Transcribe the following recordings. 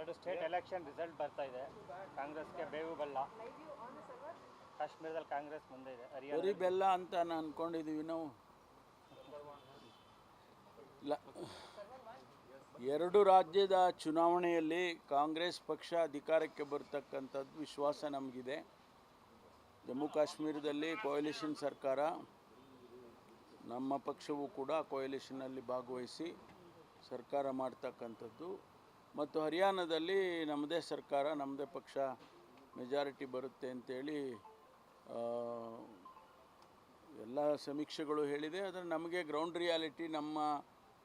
ಅದು state election result ಬರ್ತಾ ಇದೆ. ಕಾಂಗ್ರೆಸ್ಗೆ ಬೇವು ಬೆಲ್ಲ. ಕಾಶ್ಮೀರದಲ್ಲಿ ಕಾಂಗ್ರೆಸ್ ಮುಂದೆ ಇದೆ. ಬರೀ ಬೆಲ್ಲ ಅಂತ ಅಂದ್ಕೊಂಡಿದ್ದೀವಿ ನಾವು. ಎರಡು ರಾಜ್ಯದ ಚುನಾವಣೆಯಲ್ಲಿ ಕಾಂಗ್ರೆಸ್ ಪಕ್ಷ ಅಧಿಕಾರಕ್ಕೆ ಬರ್ತಕ್ಕಂಥದ್ದು ವಿಶ್ವಾಸ ನಮಗಿದೆ. ಜಮ್ಮು ಕಾಶ್ಮೀರದಲ್ಲಿ ಕೋಯಲಿಷನ್ ಸರ್ಕಾರ, ನಮ್ಮ ಪಕ್ಷವೂ ಕೂಡ ಕೋಯಲಿಷನ್ನಲ್ಲಿ ಭಾಗವಹಿಸಿ ಸರ್ಕಾರ ಮಾಡ್ತಕ್ಕಂಥದ್ದು, ಮತ್ತು ಹರಿಯಾಣದಲ್ಲಿ ನಮ್ಮದೇ ಸರ್ಕಾರ, ನಮ್ಮದೇ ಪಕ್ಷ ಮೆಜಾರಿಟಿ ಬರುತ್ತೆ ಅಂತೇಳಿ ಎಲ್ಲ ಸಮೀಕ್ಷೆಗಳು ಹೇಳಿದೆ. ಆದರೆ ನಮಗೆ ಗ್ರೌಂಡ್ ರಿಯಾಲಿಟಿ ನಮ್ಮ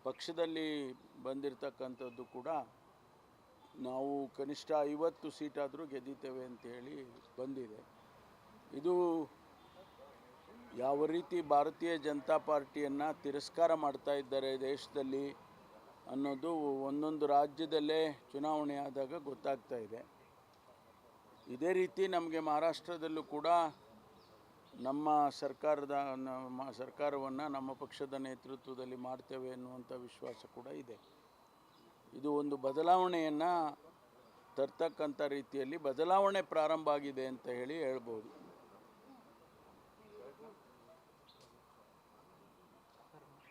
ಪಕ್ಷದಲ್ಲಿ ಬಂದಿರತಕ್ಕಂಥದ್ದು ಕೂಡ ನಾವು ಕನಿಷ್ಠ 50 ಸೀಟಾದರೂ ಗೆದ್ದಿದ್ದೇವೆ ಅಂತೇಳಿ ಬಂದಿದೆ. ಇದು ಯಾವ ರೀತಿ ಭಾರತೀಯ ಜನತಾ ಪಾರ್ಟಿಯನ್ನು ತಿರಸ್ಕಾರ ಮಾಡ್ತಾ ಇದ್ದಾರೆ ದೇಶದಲ್ಲಿ ಅನ್ನೋದು ಒಂದೊಂದು ರಾಜ್ಯದಲ್ಲೇ ಚುನಾವಣೆ ಆದಾಗ ಗೊತ್ತಾಗ್ತಾ ಇದೆ. ಇದೇ ರೀತಿ ನಮಗೆ ಮಹಾರಾಷ್ಟ್ರದಲ್ಲೂ ಕೂಡ ನಮ್ಮ ಸರ್ಕಾರವನ್ನು ನಮ್ಮ ಪಕ್ಷದ ನೇತೃತ್ವದಲ್ಲಿ ಮಾಡ್ತೇವೆ ಅನ್ನುವಂಥ ವಿಶ್ವಾಸ ಕೂಡ ಇದೆ. ಇದು ಒಂದು ಬದಲಾವಣೆಯನ್ನು ತರ್ತಕ್ಕಂಥ ರೀತಿಯಲ್ಲಿ ಬದಲಾವಣೆ ಪ್ರಾರಂಭ ಆಗಿದೆ ಅಂತ ಹೇಳಿ ಹೇಳ್ಬೋದು.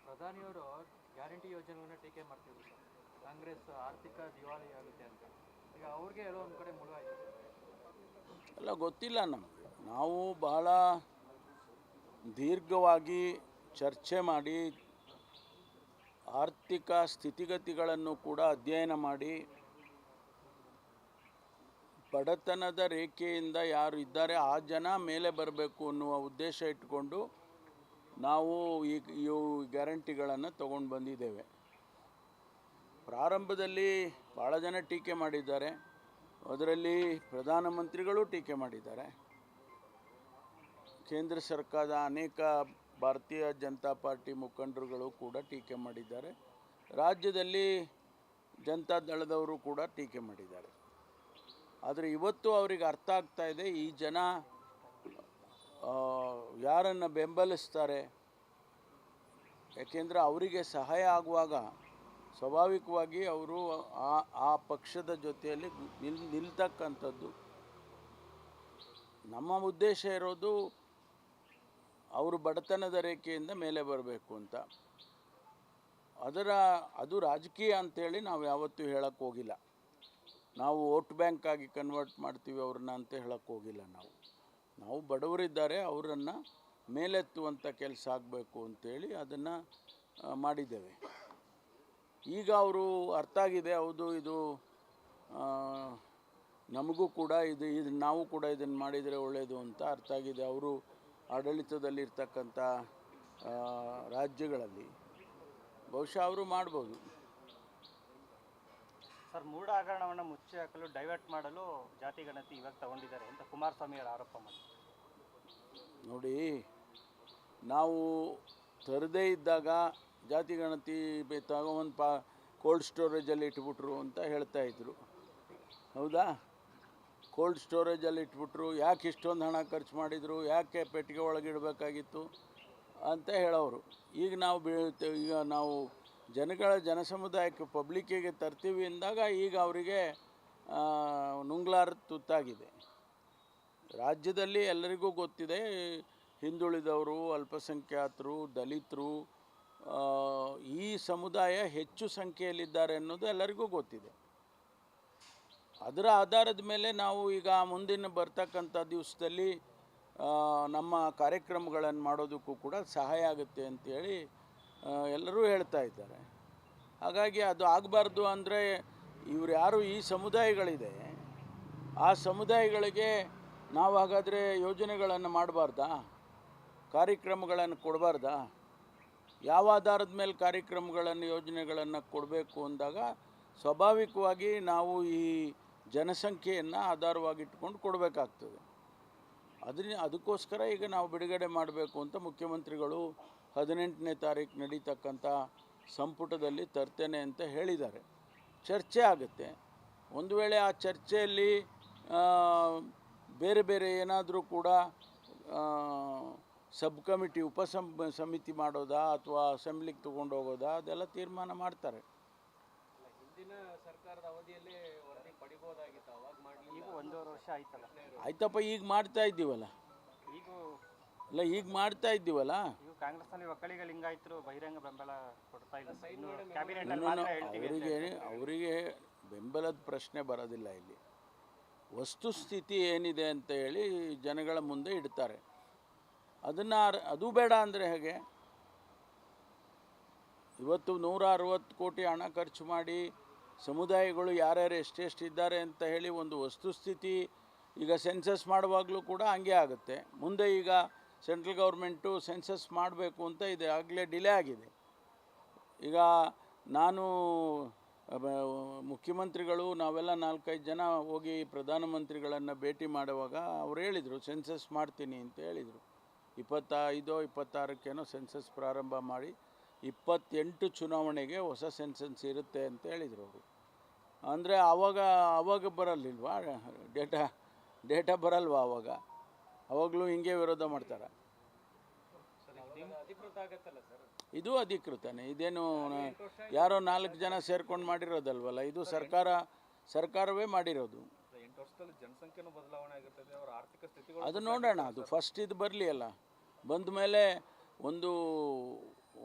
ಪ್ರಧಾನಿಯವರು ಗ್ಯಾರಂಟಿ ಯೋಜನೆಯನ್ನು ಟೀಕೆ ಮಾಡ್ತಿದ್ರು. ಕಾಂಗ್ರೆಸ್ ಆರ್ಥಿಕ ದಿವಾಳಿ ಆಗುತ್ತೆ ಅಂತ. ಈಗ ಅವ್ರಿಗೆ ಹೇಳೋ ಒಂದು ಕಡೆ ಮುಳುವಾಯಿತು. ಅಲ್ಲ, ಗೊತ್ತಿಲ್ಲ ನಮಗೆ. ನಾವು ಬಹಳ ದೀರ್ಘವಾಗಿ ಚರ್ಚೆ ಮಾಡಿ ಆರ್ಥಿಕ ಸ್ಥಿತಿಗತಿಗಳನ್ನು ಕೂಡ ಅಧ್ಯಯನ ಮಾಡಿ ಬಡತನದ ರೇಖೆಯಿಂದ ಯಾರು ಇದ್ದಾರೆ ಆ ಜನ ಮೇಲೆ ಬರಬೇಕು ಅನ್ನುವ ಉದ್ದೇಶ ಇಟ್ಟುಕೊಂಡು ನಾವು ಈ ಗ್ಯಾರಂಟಿಗಳನ್ನು ತಗೊಂಡು ಬಂದಿದ್ದೇವೆ. ಪ್ರಾರಂಭದಲ್ಲಿ ಭಾಳ ಜನ ಟೀಕೆ ಮಾಡಿದ್ದಾರೆ. ಅದರಲ್ಲಿ ಪ್ರಧಾನಮಂತ್ರಿಗಳು ಟೀಕೆ ಮಾಡಿದ್ದಾರೆ. ಕೇಂದ್ರ ಸರ್ಕಾರದ ಅನೇಕ ಭಾರತೀಯ ಜನತಾ ಪಾರ್ಟಿ ಮುಖಂಡರುಗಳು ಕೂಡ ಟೀಕೆ ಮಾಡಿದ್ದಾರೆ. ರಾಜ್ಯದಲ್ಲಿ ಜನತಾ ದಳದವರು ಕೂಡ ಟೀಕೆ ಮಾಡಿದ್ದಾರೆ. ಆದರೆ ಇವತ್ತು ಅವರಿಗೆ ಅರ್ಥ ಆಗ್ತಾ ಇದೆ, ಈ ಜನ ಯಾರನ್ನು ಬೆಂಬಲಿಸ್ತಾರೆ. ಯಾಕೆಂದರೆ ಅವರಿಗೆ ಸಹಾಯ ಆಗುವಾಗ ಸ್ವಾಭಾವಿಕವಾಗಿ ಅವರು ಆ ಪಕ್ಷದ ಜೊತೆಯಲ್ಲಿ ನಿಲ್ತಕ್ಕಂಥದ್ದು. ನಮ್ಮ ಉದ್ದೇಶ ಇರೋದು ಅವರು ಬಡತನದ ರೇಖೆಯಿಂದ ಮೇಲೆ ಬರಬೇಕು ಅಂತ. ಅದು ರಾಜಕೀಯ ಅಂಥೇಳಿ ನಾವು ಯಾವತ್ತೂ ಹೇಳಕ್ಕೆ ಹೋಗಿಲ್ಲ. ನಾವು ವೋಟ್ ಬ್ಯಾಂಕ್ ಆಗಿ ಕನ್ವರ್ಟ್ ಮಾಡ್ತೀವಿ ಅವ್ರನ್ನ ಅಂತ ಹೇಳಕ್ಕೆ ಹೋಗಿಲ್ಲ. ನಾವು ಬಡವರಿದ್ದಾರೆ, ಅವರನ್ನು ಮೇಲೆತ್ತುವಂಥ ಕೆಲಸ ಆಗಬೇಕು ಅಂತೇಳಿ ಅದನ್ನು ಮಾಡಿದ್ದೇವೆ. ಈಗ ಅವರು ಅರ್ಥ ಆಗಿದೆ, ಹೌದು ಇದು ನಮಗೂ ಕೂಡ ಇದು ನಾವು ಕೂಡ ಇದನ್ನು ಮಾಡಿದರೆ ಒಳ್ಳೆಯದು ಅಂತ ಅರ್ಥ ಆಗಿದೆ. ಅವರು ಆಡಳಿತದಲ್ಲಿರ್ತಕ್ಕಂಥ ರಾಜ್ಯಗಳಲ್ಲಿ ಬಹುಶಃ ಅವರು ಮಾಡ್ಬೋದು. ಸರ್, ಮೂಢ ಹಗರಣವನ್ನು ಮುಚ್ಚಿ ಹಾಕಲು ಡೈವರ್ಟ್ ಮಾಡಲು ಜಾತಿ ಗಣತಿ ಇವಾಗ ತಗೊಂಡಿದ್ದಾರೆ ಅಂತ ಕುಮಾರಸ್ವಾಮಿ ಅವರು ಆರೋಪ ಮಾಡಿ. ನೋಡಿ, ನಾವು ತರದೇ ಇದ್ದಾಗ ಜಾತಿ ಗಣತಿ ತಗೊಂಡು ಕೋಲ್ಡ್ ಸ್ಟೋರೇಜಲ್ಲಿ ಇಟ್ಬಿಟ್ರು ಅಂತ ಹೇಳ್ತಾಯಿದ್ರು. ಹೌದಾ? ಕೋಲ್ಡ್ ಸ್ಟೋರೇಜಲ್ಲಿ ಇಟ್ಬಿಟ್ರು, ಯಾಕೆ ಇಷ್ಟೊಂದು ಹಣ ಖರ್ಚು ಮಾಡಿದರು, ಯಾಕೆ ಪೆಟ್ಟಿಗೆ ಒಳಗಿಡಬೇಕಾಗಿತ್ತು ಅಂತ ಹೇಳೋರು. ಈಗ ನಾವು ಜನಸಮುದಾಯಕ್ಕೆ ಪಬ್ಲಿಕ್ಕಿಗೆ ತರ್ತೀವಿ ಅಂದಾಗ ಈಗ ಅವರಿಗೆ ನುಂಗ್ಲಾರದ ತುತ್ತಾಗಿದೆ. ರಾಜ್ಯದಲ್ಲಿ ಎಲ್ಲರಿಗೂ ಗೊತ್ತಿದೆ, ಹಿಂದುಳಿದವರು, ಅಲ್ಪಸಂಖ್ಯಾತರು, ದಲಿತರು, ಈ ಸಮುದಾಯ ಹೆಚ್ಚು ಸಂಖ್ಯೆಯಲ್ಲಿದ್ದಾರೆ ಅನ್ನೋದು ಎಲ್ಲರಿಗೂ ಗೊತ್ತಿದೆ. ಅದರ ಆಧಾರದ ಮೇಲೆ ನಾವು ಈಗ ಮುಂದಿನ ಬರ್ತಕ್ಕಂಥ ದಿವಸದಲ್ಲಿ ನಮ್ಮ ಕಾರ್ಯಕ್ರಮಗಳನ್ನು ಮಾಡೋದಕ್ಕೂ ಕೂಡ ಸಹಾಯ ಆಗುತ್ತೆ ಅಂಥೇಳಿ ಎಲ್ಲರೂ ಹೇಳ್ತಾ ಇದ್ದಾರೆ. ಹಾಗಾಗಿ ಅದು ಆಗಬಾರ್ದು ಅಂದರೆ ಇವರು ಯಾರು ಈ ಸಮುದಾಯಗಳಿದೆ, ಆ ಸಮುದಾಯಗಳಿಗೆ ನಾವು ಹಾಗಾದರೆ ಯೋಜನೆಗಳನ್ನು ಮಾಡಬಾರ್ದಾ, ಕಾರ್ಯಕ್ರಮಗಳನ್ನು ಕೊಡಬಾರ್ದಾ? ಯಾವ ಆಧಾರದ ಮೇಲೆ ಕಾರ್ಯಕ್ರಮಗಳನ್ನು ಯೋಜನೆಗಳನ್ನು ಕೊಡಬೇಕು ಅಂದಾಗ ಸ್ವಾಭಾವಿಕವಾಗಿ ನಾವು ಈ ಜನಸಂಖ್ಯೆಯನ್ನು ಆಧಾರವಾಗಿಟ್ಕೊಂಡು ಕೊಡಬೇಕಾಗ್ತದೆ. ಅದಕ್ಕೋಸ್ಕರ ಈಗ ನಾವು ಬಿಡುಗಡೆ ಮಾಡಬೇಕು ಅಂತ ಮುಖ್ಯಮಂತ್ರಿಗಳು 18ನೇ ತಾರೀಕು ನಡೀತಕ್ಕಂಥ ಸಂಪುಟದಲ್ಲಿ ತರ್ತೇನೆ ಅಂತ ಹೇಳಿದ್ದಾರೆ. ಚರ್ಚೆ ಆಗುತ್ತೆ. ಒಂದು ವೇಳೆ ಆ ಚರ್ಚೆಯಲ್ಲಿ ಬೇರೆ ಬೇರೆ ಏನಾದರೂ ಕೂಡ ಸಬ್ ಕಮಿಟಿ ಸಮಿತಿ ಮಾಡೋದಾ ಅಥವಾ ಅಸೆಂಬ್ಲಿಗೆ ತೊಗೊಂಡು ಹೋಗೋದಾ, ಅದೆಲ್ಲ ತೀರ್ಮಾನ ಮಾಡ್ತಾರೆ. ಹಿಂದಿನ ಸರ್ಕಾರದ ಅವಧಿಯಲ್ಲೇ ವರದಿ ಮಾಡ್ಬೋದಾಗಿತ್ತು, ಅವಾಗ ಮಾಡಿ. ಈಗ 1.5 ವರ್ಷ ಆಯ್ತಲ್ಲ. ಆಯ್ತಪ್ಪ, ಈಗ ಮಾಡ್ತಾ ಇದ್ದೀವಲ್ಲ. ಈಗ ಅಲ್ಲ, ಈಗ ಮಾಡ್ತಾ ಇದ್ದೀವಲ್ಲ. ಈಗ ಕಾಂಗ್ರೆಸ್ನಲ್ಲಿ ಒಕ್ಕಲಿಗ ಲಿಂಗಾಯತರು ಬಹಿರಂಗ ಬೆಂಬಲ ಕೊಡ್ತಾ ಇಲ್ಲ. ಕ್ಯಾಬಿನೆಟ್ ಅಲ್ಲಿ ಮಾತ್ರ ಹೇಳ್ತೀವಿ. ಅವರಿಗೆ ಬೆಂಬಲದ ಪ್ರಶ್ನೆ ಬರೋದಿಲ್ಲ ಇಲ್ಲಿ. ವಸ್ತುಸ್ಥಿತಿ ಏನಿದೆ ಅಂತ ಹೇಳಿ ಜನಗಳ ಮುಂದೆ ಇಡ್ತಾರೆ. ಅದನ್ನು ಅದು ಬೇಡ ಅಂದರೆ ಹೇಗೆ? ಇವತ್ತು 160 ಕೋಟಿ ಹಣ ಖರ್ಚು ಮಾಡಿ ಸಮುದಾಯಗಳು ಯಾರ್ಯಾರು ಎಷ್ಟೆಷ್ಟು ಇದ್ದಾರೆ ಅಂತ ಹೇಳಿ ಒಂದು ವಸ್ತುಸ್ಥಿತಿ ಈಗ ಸೆನ್ಸಸ್ ಮಾಡುವಾಗಲೂ ಕೂಡ ಹಂಗೆ ಆಗುತ್ತೆ. ಮುಂದೆ ಈಗ ಸೆಂಟ್ರಲ್ ಗೌರ್ಮೆಂಟು ಸೆನ್ಸಸ್ ಮಾಡಬೇಕು ಅಂತ ಇದೆ, ಆಗಲೇ ಡಿಲೇ ಆಗಿದೆ. ಈಗ ನಾನು ಮುಖ್ಯಮಂತ್ರಿಗಳು ನಾವೆಲ್ಲ 4-5 ಜನ ಹೋಗಿ ಪ್ರಧಾನಮಂತ್ರಿಗಳನ್ನು ಭೇಟಿ ಮಾಡುವಾಗ ಅವ್ರು ಹೇಳಿದರು ಸೆನ್ಸಸ್ ಮಾಡ್ತೀನಿ ಅಂತ ಹೇಳಿದರು. 25-26ಕ್ಕೇನೋ ಸೆನ್ಸಸ್ ಪ್ರಾರಂಭ ಮಾಡಿ 28 ಚುನಾವಣೆಗೆ ಹೊಸ ಸೆನ್ಸಸ್ ಇರುತ್ತೆ ಅಂತ ಹೇಳಿದರು ಅವರು. ಅಂದರೆ ಆವಾಗ ಬರಲಿಲ್ವಾ ಡೇಟಾ ಬರಲ್ವಾ? ಅವಾಗಲೂ ಹಿಂಗೆ ವಿರೋಧ ಮಾಡ್ತಾರೆ. ಇದು ಅಧಿಕೃತನೇ. ಇದೇನು ಯಾರೋ 4 ಜನ ಸೇರ್ಕೊಂಡು ಮಾಡಿರೋದಲ್ವಲ್ಲ, ಇದು ಸರ್ಕಾರವೇ ಮಾಡಿರೋದು. 8 ವರ್ಷದಲ್ಲಿ ಜನಸಂಖ್ಯೆನೂ ಬದಲಾವಣೆ ಆಗಿರ್ತದೆ, ಅವರ ಆರ್ಥಿಕ ಸ್ಥಿತಿಗಳು ಅದು ನೋಡೋಣ. ಅದು ಫಸ್ಟ್ ಇದು ಬರಲಿ ಅಲ್ಲ. ಬಂದ ಮೇಲೆ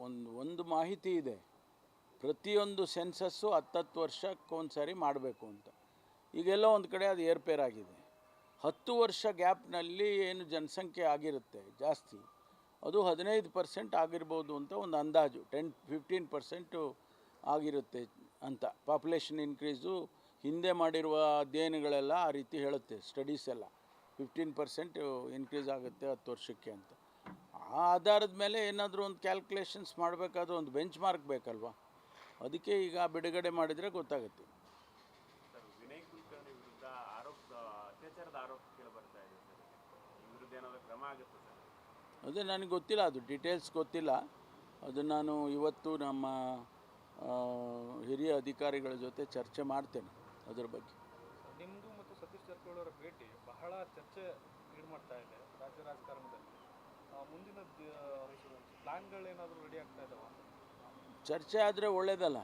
ಒಂದು ಮಾಹಿತಿ ಇದೆ, ಪ್ರತಿಯೊಂದು ಸೆನ್ಸಸ್ಸು 10 ವರ್ಷಕ್ಕೊಂದು ಸಾರಿ ಮಾಡಬೇಕು ಅಂತ. ಈಗೆಲ್ಲೋ ಒಂದು ಕಡೆ ಅದು ಏರ್ಪೇರಾಗಿದೆ. 10 ವರ್ಷ ಗ್ಯಾಪ್ನಲ್ಲಿ ಏನು ಜನಸಂಖ್ಯೆ ಆಗಿರುತ್ತೆ ಜಾಸ್ತಿ, ಅದು 15% ಆಗಿರ್ಬೋದು ಅಂತ ಒಂದು ಅಂದಾಜು. 10-15% ಆಗಿರುತ್ತೆ ಅಂತ ಪಾಪ್ಯುಲೇಷನ್ ಇನ್ಕ್ರೀಸು ಹಿಂದೆ ಮಾಡಿರುವ ಅಧ್ಯಯನಗಳೆಲ್ಲ ಆ ರೀತಿ ಹೇಳುತ್ತೆ. ಸ್ಟಡೀಸ್ ಎಲ್ಲ 15% ಇನ್ಕ್ರೀಸ್ ಆಗುತ್ತೆ 10 ವರ್ಷಕ್ಕೆ ಅಂತ. ಆ ಆಧಾರದ ಮೇಲೆ ಏನಾದರೂ ಒಂದು ಕ್ಯಾಲ್ಕುಲೇಷನ್ಸ್ ಮಾಡಬೇಕಾದ್ರೂ ಒಂದು ಬೆಂಚ್ ಮಾರ್ಕ್ ಬೇಕಲ್ವಾ? ಅದಕ್ಕೆ ಈಗ ಬಿಡುಗಡೆ ಮಾಡಿದರೆ ಗೊತ್ತಾಗುತ್ತೆ. ವಿನಯ್ ಕುಲಕರ್ಣಿ ವಿರುದ್ಧ ಅತ್ಯಾಚಾರದ ಆರೋಪ ಕೇಳಿ ಬರ್ತಾ ಇದೆ ಸರ್, ಈ ವಿರುದ್ಧ ಏನಾದರೂ ಕ್ರಮ ಆಗುತ್ತೆ ಸರ್? ಅದೇ ನನಗೆ ಗೊತ್ತಿಲ್ಲ, ಅದು ಡೀಟೇಲ್ಸ್ ಗೊತ್ತಿಲ್ಲ. ಅದು ನಾನು ಇವತ್ತು ನಮ್ಮ ಹಿರಿಯ ಅಧಿಕಾರಿಗಳ ಜೊತೆ ಚರ್ಚೆ ಮಾಡ್ತೇನೆ ಅದರ ಬಗ್ಗೆ. ನಿಮ್ಮದು ಮತ್ತು ಸತೀಶ್ ಜಾರಕಿಹೊಳಿ ಅವರ ಭೇಟಿ ಬಹಳ ಚರ್ಚೆ ಈಡು ಮಾಡ್ತಾ ಇದೆ ರಾಜ್ಯ ರಾಜಕಾರಣದಲ್ಲಿ. ಮುಂದಿನ ಪ್ಲಾನ್ಗಳೇನಾದರೂ ರೆಡಿ ಆಗ್ತಾ ಇದ್ದಾವ? ಚರ್ಚೆ ಆದರೆ ಒಳ್ಳೆಯದಲ್ಲ.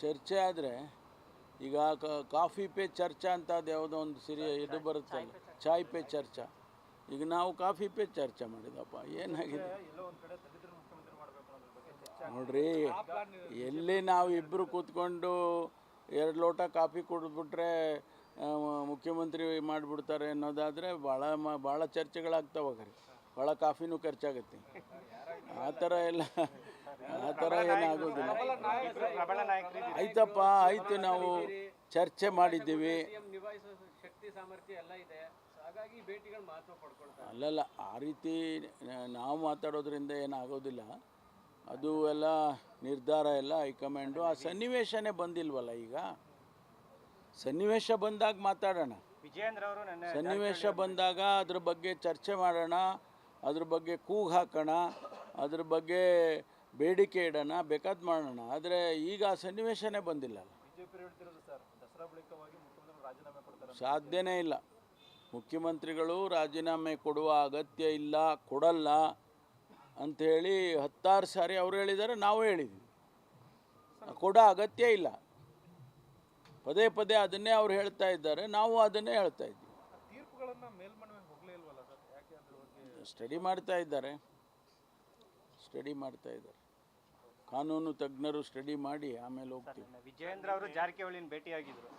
ಚರ್ಚೆ ಆದರೆ ಈಗ ಕಾಫಿ ಪೇ ಚರ್ಚಾ ಅಂತ ಅದು ಯಾವುದೋ ಒಂದು ಇದು ಬರುತ್ತಲ್ಲ, ಚಾಯ್ ಪೇ ಚರ್ಚಾ. ಈಗ ನಾವು ಕಾಫಿ ಪೇ ಚರ್ಚೆ ಮಾಡಿದಪ್ಪ, ಏನಾಗಿದೆ ನೋಡ್ರಿ. ಎಲ್ಲಿ ನಾವು ಇಬ್ಬರು ಕೂತ್ಕೊಂಡು 2 ಲೋಟ ಕಾಫಿ ಕುಡಿದ್ಬಿಟ್ರೆ ಮುಖ್ಯಮಂತ್ರಿ ಮಾಡಿಬಿಡ್ತಾರೆ ಅನ್ನೋದಾದರೆ ಭಾಳ ಚರ್ಚೆಗಳಾಗ್ತಾವೆ. ಭಾಳ ಕಾಫಿನೂ ಖರ್ಚಾಗುತ್ತೆ. ಆ ಥರ ಏನಾಗೋದಿಲ್ಲ. ಆಯ್ತಪ್ಪ, ಆಯ್ತು, ನಾವು ಚರ್ಚೆ ಮಾಡಿದ್ದೀವಿ. ಅಲ್ಲಲ್ಲ, ಆ ರೀತಿ ನಾವು ಮಾತಾಡೋದ್ರಿಂದ ಏನಾಗೋದಿಲ್ಲ. ಅದು ಎಲ್ಲ ನಿರ್ಧಾರ ಎಲ್ಲ ಹೈಕಮಾಂಡು. ಆ ಸನ್ನಿವೇಶನೇ ಬಂದಿಲ್ವಲ್ಲ. ಈಗ ಸನ್ನಿವೇಶ ಬಂದಾಗ ಮಾತಾಡೋಣ. ವಿಜಯೇಂದ್ರ ಅವರು ಸನ್ನಿವೇಶ ಬಂದಾಗ ಅದ್ರ ಬಗ್ಗೆ ಚರ್ಚೆ ಮಾಡೋಣ, ಅದ್ರ ಬಗ್ಗೆ ಕೂಗು ಹಾಕೋಣ, ಅದ್ರ ಬಗ್ಗೆ ಬೇಡಿಕೆ ಇಡೋಣ, ಬೇಕಾದ್ ಮಾಡೋಣ. ಆದರೆ ಈಗ ಆ ಸನ್ನಿವೇಶನೇ ಬಂದಿಲ್ಲ. ಬಿಜೆಪಿ ಹೇಳ್ತಿರೋದು ಸರ್, ದಸರಾ ಬಳಿಕವಾಗಿ ಮುಖ್ಯಮಂತ್ರಿ ರಾಜೀನಾಮೆ ಕೊಡ್ತಾರೆ. ಸಾಧ್ಯನೇ ಇಲ್ಲ. ಮುಖ್ಯಮಂತ್ರಿಗಳು ರಾಜೀನಾಮೆ ಕೊಡುವ ಅಗತ್ಯ ಇಲ್ಲ, ಕೊಡಲ್ಲ ಅಂಥೇಳಿ 10 ಸಾರಿ ಅವರು ಹೇಳಿದ್ದಾರೆ, ನಾವು ಹೇಳಿದ್ವಿ. ಕೊಡೋ ಅಗತ್ಯ ಇಲ್ಲ. ಪದೇ ಅದನ್ನೇ ಅವ್ರು ಹೇಳ್ತಾ ಇದ್ದಾರೆ, ನಾವು ಅದನ್ನೇ ಹೇಳ್ತಾ ಇದ್ವಿ. ತೀರ್ಪುಗಳನ್ನು ಮೇಲ್ಮನವಿ ಹೋಗಲೇ ಇಲ್ವಲ್ಲ ಸರ್, ಯಾಕೆ ಅದ್ರ ಬಗ್ಗೆ ಸ್ಟಡಿ ಮಾಡ್ತಾ ಇದ್ದಾರೆ. ಕಾನೂನು ತಜ್ಞರು ಸ್ಟಡಿ ಮಾಡಿ ಆಮೇಲೆ ಹೋಗ್ತೀವಿ. ವಿಜಯೇಂದ್ರ ಅವರು ಜಾರಕಿಹೊಳಿನ ಭೇಟಿಯಾಗಿದ್ರು.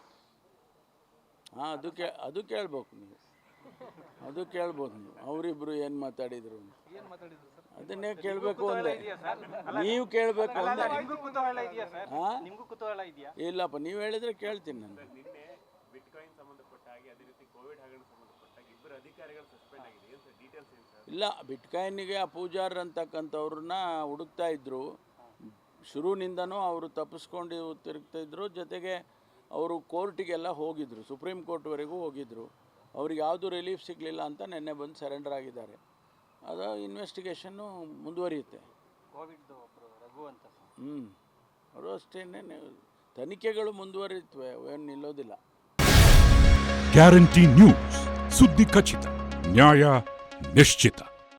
ಹಾಂ, ಅದು ಕೇಳ್ಬೇಕು ನೀವು. ಅದು ಕೇಳ್ಬೋದು ನೀವು, ಅವರಿಬ್ಬರು ಏನು ಮಾತಾಡಿದ್ರು ಅಂತ. ಅದನ್ನೇ ಕೇಳಬೇಕು ಅಂದರೆ ನೀವು ಕೇಳಬೇಕು ಅಂದರೆ. ಇಲ್ಲಪ್ಪ, ನೀವು ಹೇಳಿದರೆ ಕೇಳ್ತೀನಿ ನಾನು. ನಿನ್ನೆ ಬಿಟ್ಕಾಯಿನ್ ಸಂಬಂಧಪಟ್ಟ ಹಾಗೆ, ಅದೇ ರೀತಿ ಕೋವಿಡ್ ಹಗರಣ ಸಂಬಂಧಪಟ್ಟ ಇಬ್ಬರು ಅಧಿಕಾರಿಗಳು ಸಸ್ಪೆಂಡ್ ಆಗಿದೆ. ಏನು ಸರ್ ಡೀಟೇಲ್ಸ್ ಏನು ಸರ್? ಇಲ್ಲ, ಬಿಟ್ಕಾಯಿನ್ಗೆ ಆ ಪೂಜಾರ್ ಅಂತಕ್ಕಂಥವ್ರನ್ನ ಹುಡುಕ್ತಾ ಇದ್ದರು. ಶುರುವಿನಿಂದನೂ ಅವರು ತಪ್ಪಿಸ್ಕೊಂಡು ತಿರುಗ್ತಾಯಿದ್ರು. ಜೊತೆಗೆ ಅವರು ಕೋರ್ಟಿಗೆಲ್ಲ ಹೋಗಿದ್ದರು, ಸುಪ್ರೀಂ ಕೋರ್ಟ್ವರೆಗೂ ಹೋಗಿದ್ದರು. ಅವ್ರಿಗೆ ಯಾವುದೂ ರಿಲೀಫ್ ಸಿಗಲಿಲ್ಲ ಅಂತ ನಿನ್ನೆ ಬಂದು ಸರೆಂಡರ್ ಆಗಿದ್ದಾರೆ. ಅದು ಇನ್ವೆಸ್ಟಿಗೇಷನ್ನು ಮುಂದುವರಿಯುತ್ತೆ. ಅವರು ಅಷ್ಟೇ, ತನಿಖೆಗಳು ಮುಂದುವರಿಯುತ್ತವೆ, ಏನು ನಿಲ್ಲೋದಿಲ್ಲ. ಗ್ಯಾರಂಟಿ ನ್ಯೂಸ್, ಸುದ್ದಿ ಖಚಿತ, ನ್ಯಾಯ ನಿಶ್ಚಿತ.